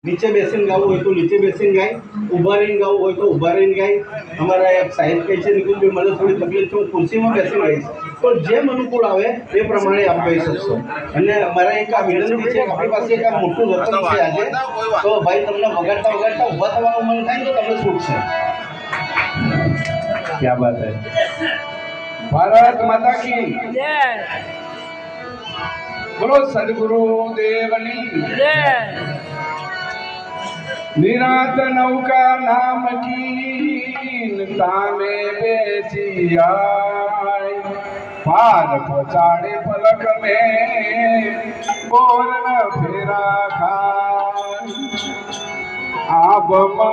નીચે બેસીને ગાવું હોય તો નીચે બેસીને ગાય, ઊભા રહીને ગાવું હોય તો ઊભા રહીને ગાય. અમારા એક સાહેબ કહે છે નિકુંજભાઈ મને થોડી તકલીફ છે, હું ખુરશીમાં બેસીને ગાઈશ, તો જેમ અનુકૂળ આવે એ પ્રમાણે આપ ગાઈ શકશો. અને અમારા એક આ વિનંતી છે, આપણી પાસે એક આ મોટું રતન છે આજે, તો ભાઈ તમને વગાડતા વગાડતા ઊભા થવાનું મન થાય તો તમને છૂટ છે. क्या बात है. भारत माता की जय. बोलो सदगुरु देवनी जय. निरात नौका नाम की तामे बेची आई, पार पहुंचाड़े पलक में बोल न फेरा खाई. आबमा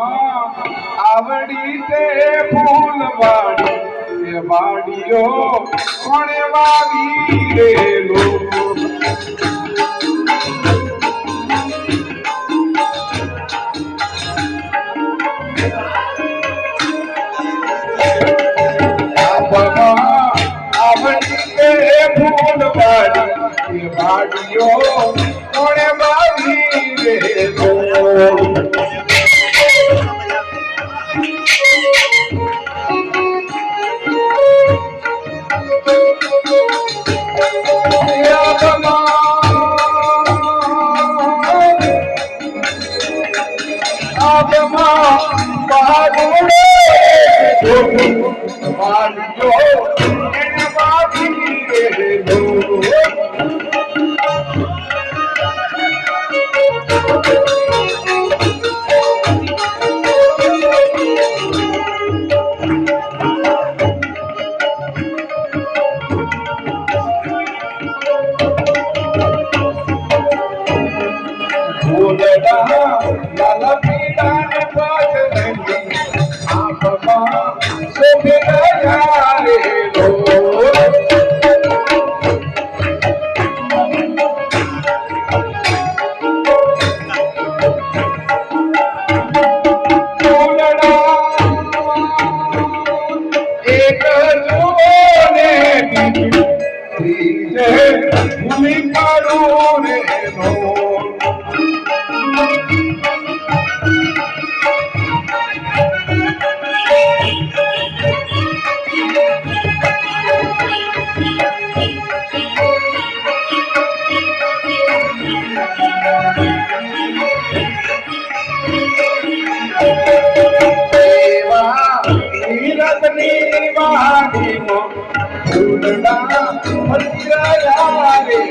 आवड़ी ते फूल वाड़ी वाड़ियो कोणे वावी रे लो. फूल वाड़ी वाड़ियो कोणे वावी रे लो. फूलड़ा फतिया रे